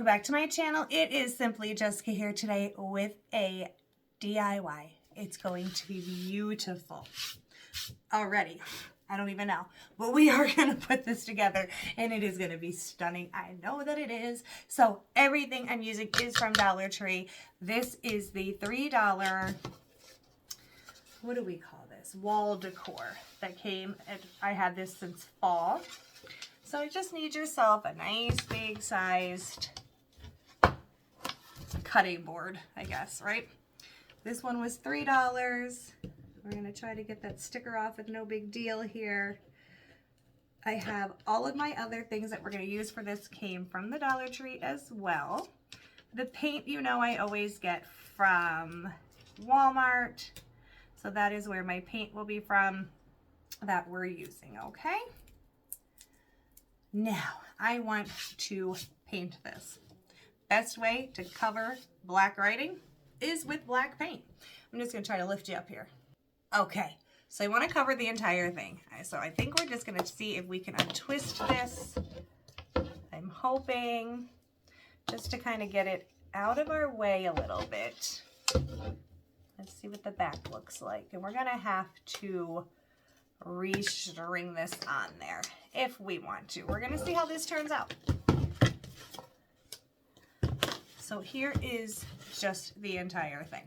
back to my channel. It is Simply Jessica here today with a DIY. It's going to be beautiful already. I don't even know, but we are going to put this together and it is going to be stunning. I know that it is. So everything I'm using is from Dollar Tree. This is the $3, what do we call this? Wall decor that came, and I had this since fall. So you just need yourself a nice big sized cutting board, I guess, right? This one was $3. We're going to try to get that sticker off with no big deal here. I have all of my other things that we're going to use for this came from the Dollar Tree as well. The paint, you know, I always get from Walmart. So that is where my paint will be from that we're using, okay? Now, I want to paint this. Best way to cover black writing is with black paint. I'm just going to try to lift you up here. Okay, so I want to cover the entire thing. So I think we're just going to see if we can untwist this. I'm hoping just to kind of get it out of our way a little bit. Let's see what the back looks like. And we're going to have to restring this on there if we want to. We're going to see how this turns out. So here is just the entire thing.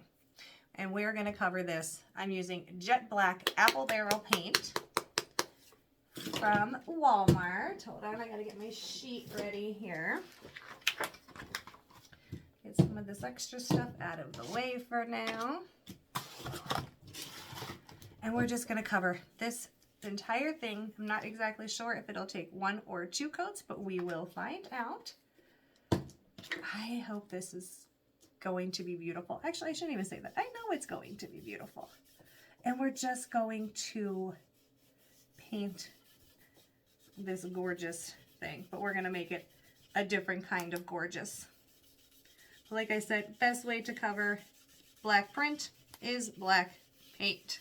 And we're going to cover this. I'm using Jet Black Apple Barrel Paint from Walmart. Hold on, I got to get my sheet ready here. Get some of this extra stuff out of the way for now. And we're just going to cover this entire thing. I'm not exactly sure if it'll take 1 or 2 coats, but we will find out. I hope this is going to be beautiful. Actually, I shouldn't even say that. I know it's going to be beautiful. And we're just going to paint this gorgeous thing, but we're going to make it a different kind of gorgeous. Like I said, best way to cover black print is black paint.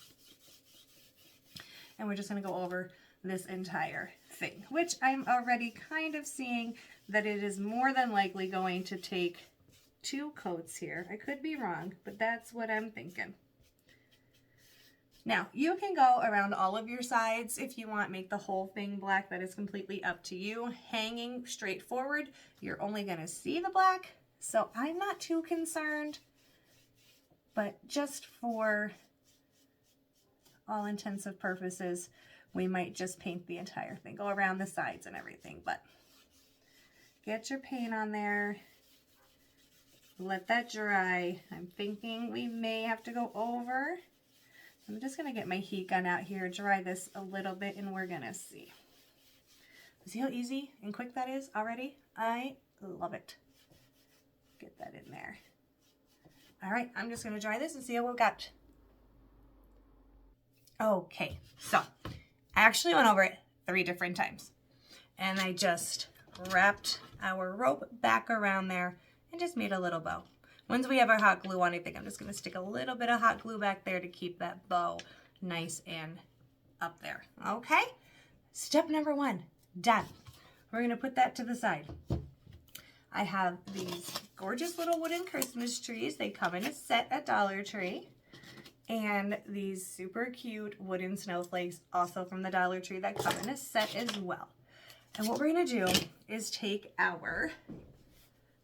And we're just going to go over this entire thing, which I'm already kind of seeing that it is more than likely going to take 2 coats here. I could be wrong, but that's what I'm thinking. Now, you can go around all of your sides if you want, make the whole thing black. That is completely up to you. Hanging straight forward, you're only going to see the black, so I'm not too concerned. But just for all intensive purposes, we might just paint the entire thing. Go around the sides and everything, but get your paint on there. Let that dry. I'm thinking we may have to go over. I'm just going to get my heat gun out here, dry this a little bit, and we're going to see. See how easy and quick that is already? I love it. Get that in there. All right, I'm just going to dry this and see how we've got. Okay, so I actually went over it 3 different times. And I just wrapped our rope back around there and just made a little bow. Once we have our hot glue on, I think I'm just going to stick a little bit of hot glue back there to keep that bow nice and up there. Okay, step number 1, done. We're going to put that to the side. I have these gorgeous little wooden Christmas trees. They come in a set at Dollar Tree. And these super cute wooden snowflakes, also from the Dollar Tree, that come in a set as well. And what we're going to do is take our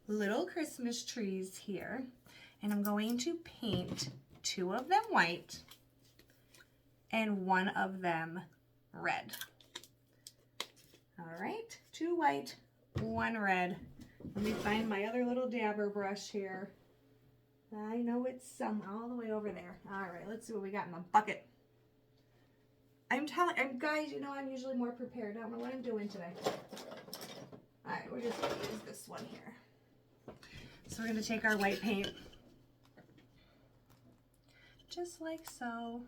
little Christmas trees here, and I'm going to paint 2 of them white and 1 of them red. All right, 2 white, 1 red. Let me find my other little dabber brush here. I know it's some all the way over there. All right, let's see what we got in the bucket. I'm guys, you know I'm usually more prepared. I don't know what I'm doing today. All right, we're just going to use this one here. So we're going to take our white paint, just like so,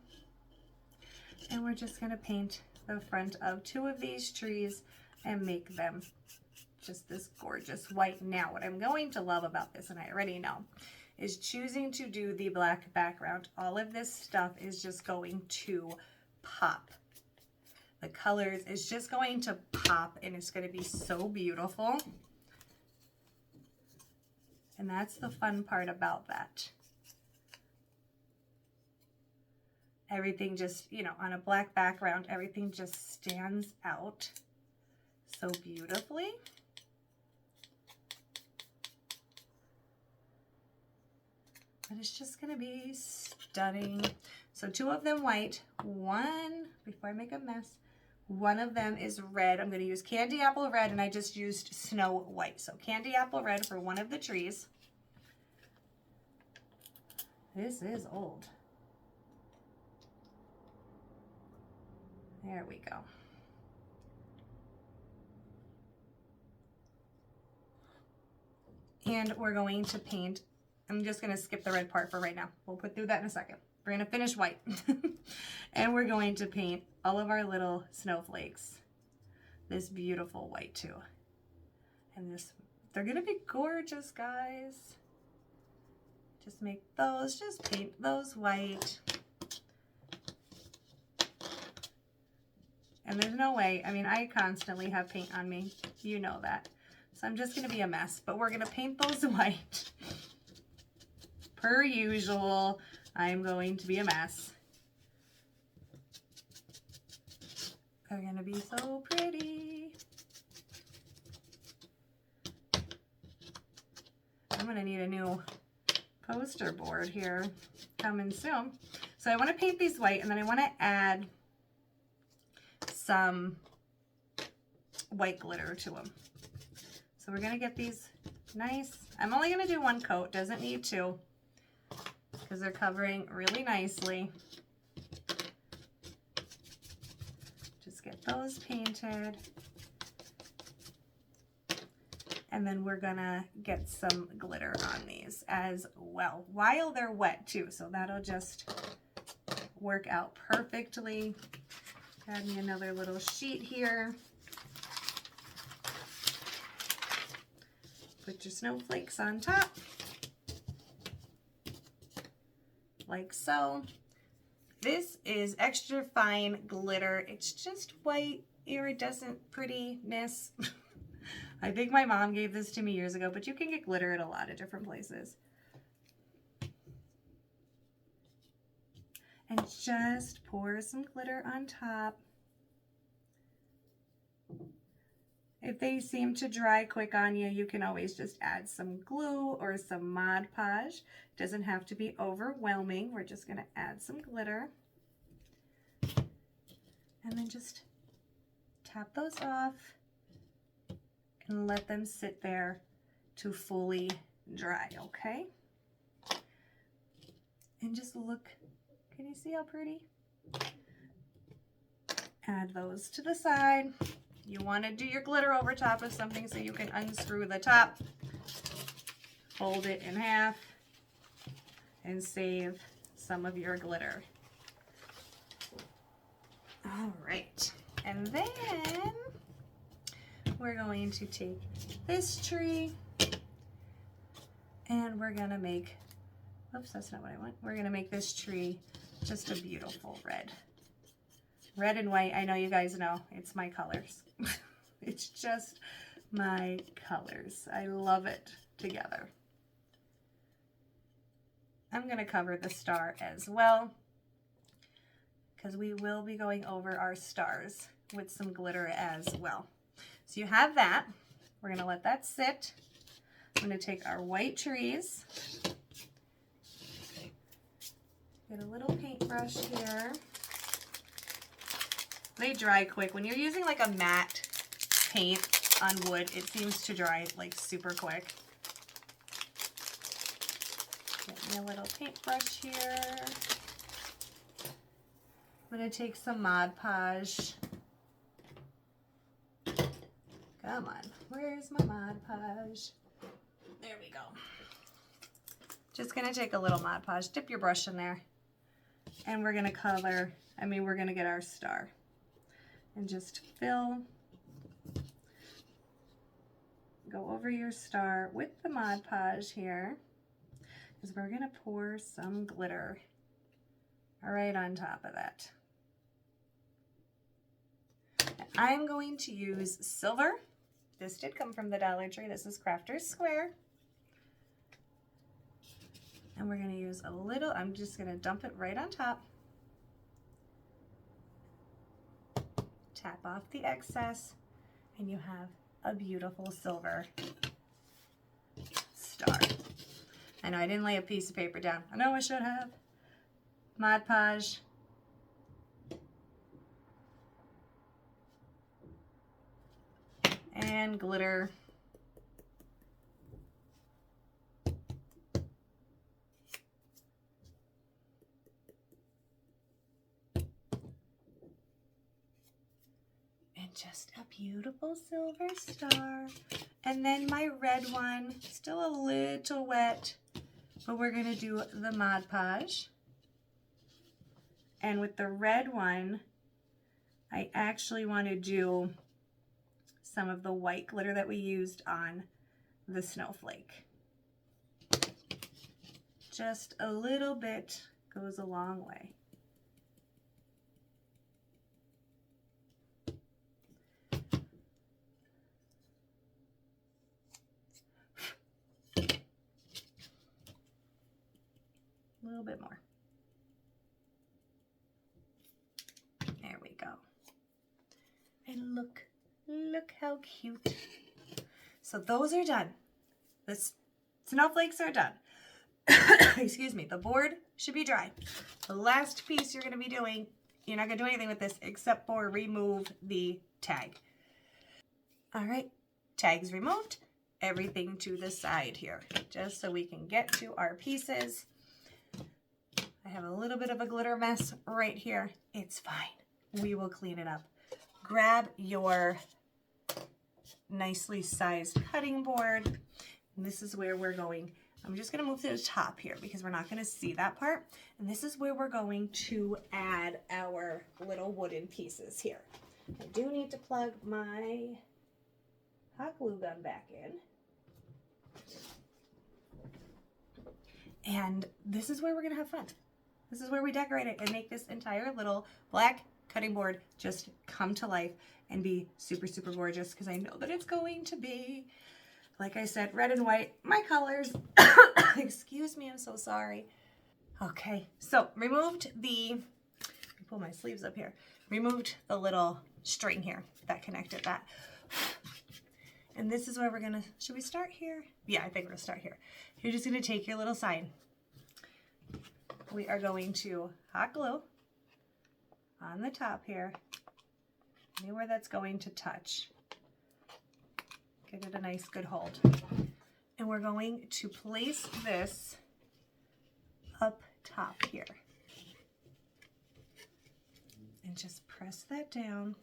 and we're just going to paint the front of 2 of these trees and make them just this gorgeous white. Now, what I'm going to love about this, and I already know, is choosing to do the black background. All of this stuff is just going to pop. The colors is just going to pop, and it's going to be so beautiful. And that's the fun part about that. Everything just, you know, on a black background, everything just stands out so beautifully. But it's just gonna be stunning. So 2 of them white, one, before I make a mess, one of them is red. I'm gonna use candy apple red, and I just used snow white. So candy apple red for one of the trees. This is old. There we go. And we're going to paint, I'm just going to skip the red part for right now. We'll put through that in a second. We're going to finish white. And we're going to paint all of our little snowflakes this beautiful white too. And this, they're going to be gorgeous, guys. Just make those, just paint those white. And there's no way, I mean, I constantly have paint on me. You know that. So I'm just going to be a mess, but we're going to paint those white. Per usual, I'm going to be a mess. They're going to be so pretty. I'm going to need a new poster board here coming soon. So I want to paint these white, and then I want to add some white glitter to them. So we're going to get these nice. I'm only going to do 1 coat, doesn't need 2, because they're covering really nicely. Just get those painted. And then we're going to get some glitter on these as well, while they're wet too. So that'll just work out perfectly. Add me another little sheet here. Put your snowflakes on top, like so. This is extra fine glitter. It's just white, iridescent prettiness. I think my mom gave this to me years ago, but you can get glitter at a lot of different places. And just pour some glitter on top. If they seem to dry quick on you, you can always just add some glue or some Mod Podge. Doesn't have to be overwhelming. We're just going to add some glitter. And then just tap those off and let them sit there to fully dry, okay? And just look, can you see how pretty? Add those to the side. You want to do your glitter over top of something so you can unscrew the top, fold it in half, and save some of your glitter. All right, and then we're going to take this tree and we're gonna make, oops, that's not what I want. We're gonna make this tree just a beautiful red. Red and white, I know you guys know, it's my colors. It's just my colors. I love it together. I'm gonna cover the star as well, because we will be going over our stars with some glitter as well. So you have that. We're gonna let that sit. I'm gonna take our white trees, get a little paintbrush here. They dry quick. When you're using like a matte paint on wood, it seems to dry like super quick. Get me a little paintbrush here. I'm gonna take some Mod Podge. Come on, where's my Mod Podge? There we go. Just gonna take a little Mod Podge, dip your brush in there, and we're gonna color, we're gonna get our star. And just fill, go over your star with the Mod Podge here, because we're gonna pour some glitter right on top of that. And I'm going to use silver. This did come from the Dollar Tree. This is Crafter's Square. And we're going to use a little, I'm just going to dump it right on top. Tap off the excess, and you have a beautiful silver star. I know I didn't lay a piece of paper down. I know I should have. Mod Podge. And glitter. Just a beautiful silver star. And then my red one, still a little wet, but we're going to do the Mod Podge. And with the red one, I actually want to do some of the white glitter that we used on the snowflake. Just a little bit goes a long way. A little bit more. There we go. And look how cute. So those are done. The snowflakes are done. Excuse me. The board should be dry. The last piece you're going to be doing, you're not going to do anything with this except for remove the tag. All right. Tags removed. Everything to the side here, just so we can get to our pieces. I have a little bit of a glitter mess right here. It's fine. We will clean it up. Grab your nicely sized cutting board. And this is where we're going. I'm just going to move to the top here because we're not going to see that part. And this is where we're going to add our little wooden pieces here. I do need to plug my hot glue gun back in. And this is where we're going to have fun. This is where we decorate it and make this entire little black cutting board just come to life and be super, super gorgeous, because I know that it's going to be, like I said, red and white, my colors. Excuse me, I'm so sorry. Okay, so removed the, pull my sleeves up here, removed the little string here that connected that. And this is where we're gonna, should we start here? Yeah, I think we're gonna start here. You're just gonna take your little sign. We are going to hot glue on the top here, anywhere that's going to touch. Give it a nice good hold. And we're going to place this up top here. And just press that down.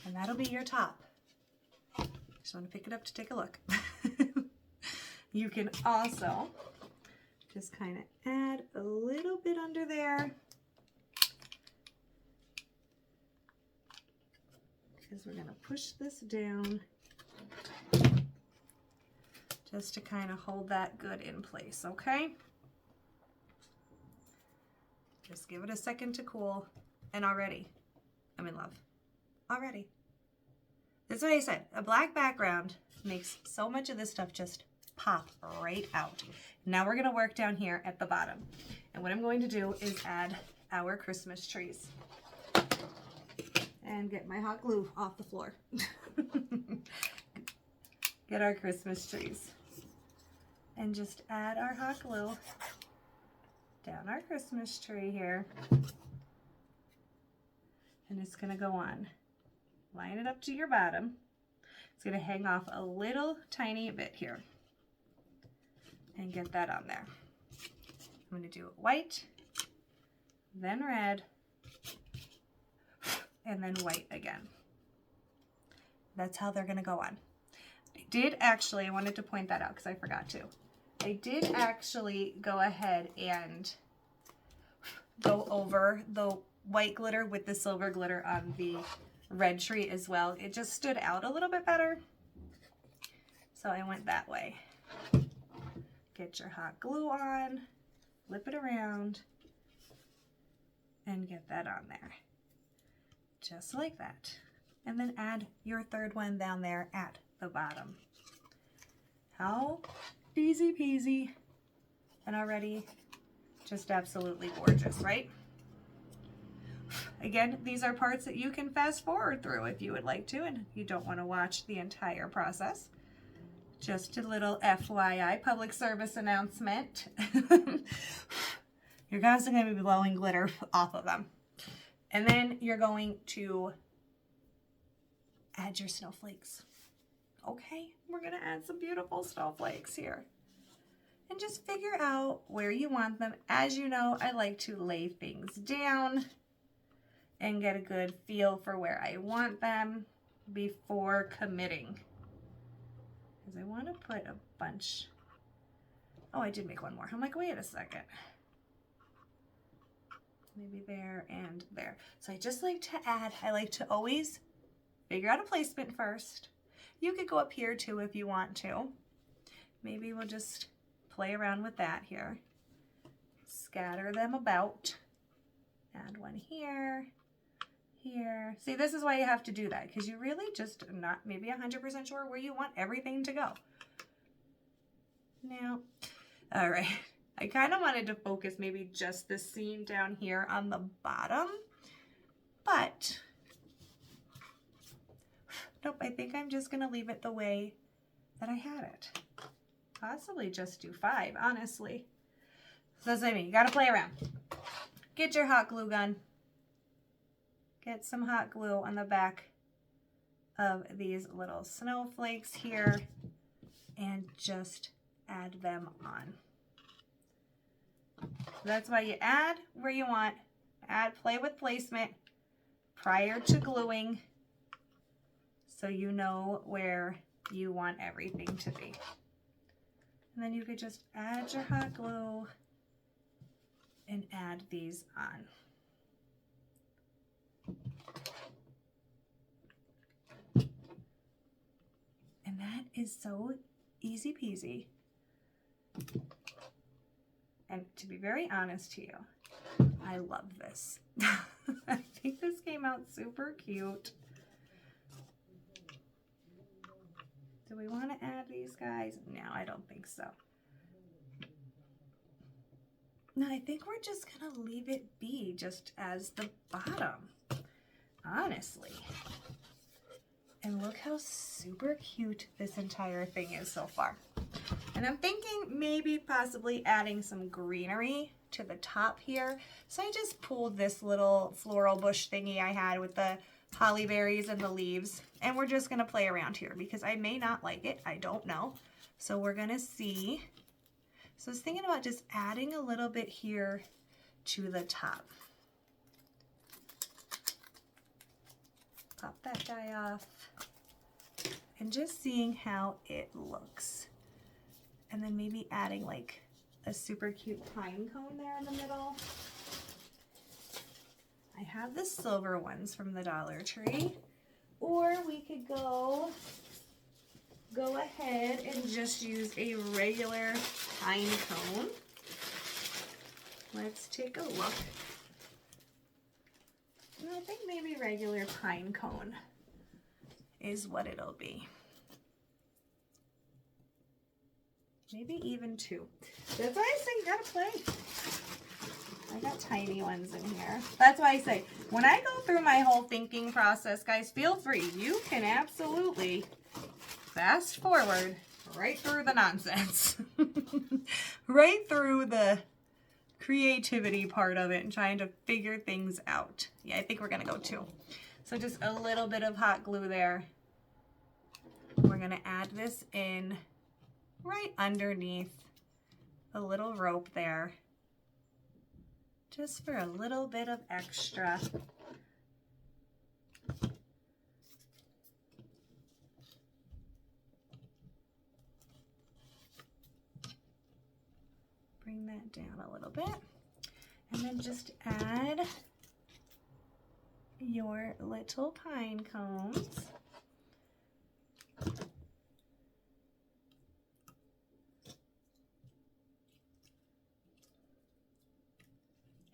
And that'll be your top. Just want to pick it up to take a look. You can also just kind of add a little bit under there, because we're going to push this down just to kind of hold that good in place, okay? Just give it a second to cool, and already I'm in love. Already. That's what I said. A black background makes so much of this stuff just pop right out. Now we're going to work down here at the bottom. And what I'm going to do is add our Christmas trees. And get my hot glue off the floor. Get our Christmas trees. And just add our hot glue down our Christmas tree here. And it's going to go on. Line it up to your bottom. It's going to hang off a little tiny bit here. And get that on there. I'm going to do white, then red, and then white again. That's how they're going to go on. I did actually, I wanted to point that out because I forgot to. I did actually go ahead and go over the white glitter with the silver glitter on the red tree as well. It just stood out a little bit better. So I went that way. Get your hot glue on, flip it around, and get that on there. Just like that. And then add your third one down there at the bottom. How easy peasy and already just absolutely gorgeous, right? Again, these are parts that you can fast forward through if you would like to, and you don't want to watch the entire process. Just a little FYI, public service announcement. You're constantly going to be blowing glitter off of them. And then you're going to add your snowflakes. Okay, we're going to add some beautiful snowflakes here. And just figure out where you want them. As you know, I like to lay things down and get a good feel for where I want them before committing. Because I want to put a bunch. Oh, I did make one more. I'm like, wait a second. Maybe there and there. So I just like to add, I like to always figure out a placement first. You could go up here too if you want to. Maybe we'll just play around with that here. Scatter them about. Add one here, here. See, this is why you have to do that, because you really just are not maybe 100% sure where you want everything to go. Now, all right. I kind of wanted to focus maybe just the seam down here on the bottom, but nope, I think I'm just gonna leave it the way that I had it. Possibly just do 5, honestly. So that's what I mean, you gotta play around. Get your hot glue gun. Get some hot glue on the back of these little snowflakes here and just add them on. That's why you add where you want, play with placement prior to gluing so you know where you want everything to be. And then you could just add your hot glue and add these on. And that is so easy peasy. And to be very honest to you, I love this. I think this came out super cute. Do we want to add these guys? No, I don't think so. No, I think we're just going to leave it be just as the bottom, honestly. And look how super cute this entire thing is so far. And I'm thinking maybe possibly adding some greenery to the top here. So I just pulled this little floral bush thingy I had with the holly berries and the leaves. And we're just gonna play around here because I may not like it, I don't know. So we're gonna see. So I was thinking about just adding a little bit here to the top. Pop that guy off. And just seeing how it looks. And then maybe adding like a super cute pine cone there in the middle. I have the silver ones from the Dollar Tree. Or we could go ahead and just use a regular pine cone. Let's take a look. I think maybe regular pine cone is what it'll be. Maybe even 2. That's why I say you gotta play. I got tiny ones in here. That's why I say, when I go through my whole thinking process, guys, feel free. You can absolutely fast forward right through the nonsense. Right through the creativity part of it and trying to figure things out. Yeah, I think we're gonna go 2. So just a little bit of hot glue there. We're gonna add this in right underneath a little rope there, just for a little bit of extra. Bring that down a little bit, and then just add your little pine cones.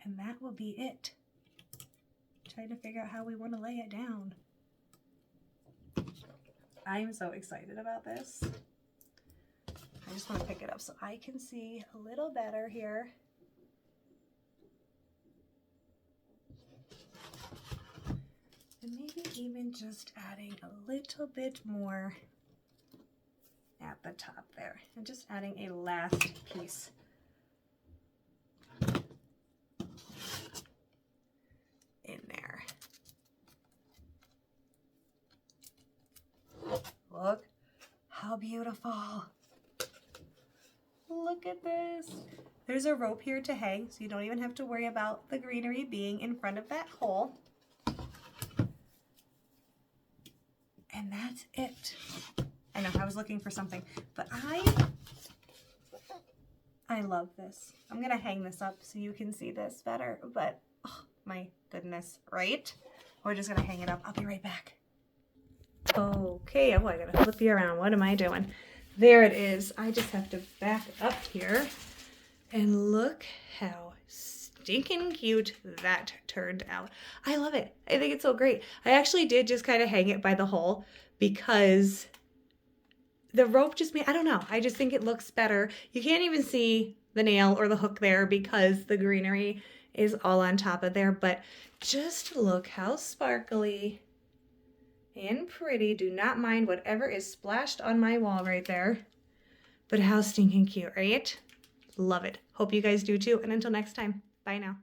And that will be it. Trying to figure out how we want to lay it down. I'm so excited about this. I just want to pick it up so I can see a little better here. And maybe even just adding a little bit more at the top there. And just adding a last piece. In there. Look how beautiful. Look at this. There's a rope here to hang, so you don't even have to worry about the greenery being in front of that hole. And that's it. I know, I was looking for something, but I love this. I'm gonna hang this up so you can see this better, but oh my goodness, right? We're just gonna hang it up. I'll be right back. Okay, oh, I gotta flip you around. What am I doing? There it is. I just have to back up here and look how stinking cute that turned out. I love it. I think it's so great. I actually did just kind of hang it by the hole because the rope just made, I don't know. I just think it looks better. You can't even see the nail or the hook there because the greenery is all on top of there, but just look how sparkly and pretty. Do not mind whatever is splashed on my wall right there, but how stinking cute, right? Love it. Hope you guys do too. And until next time, bye now.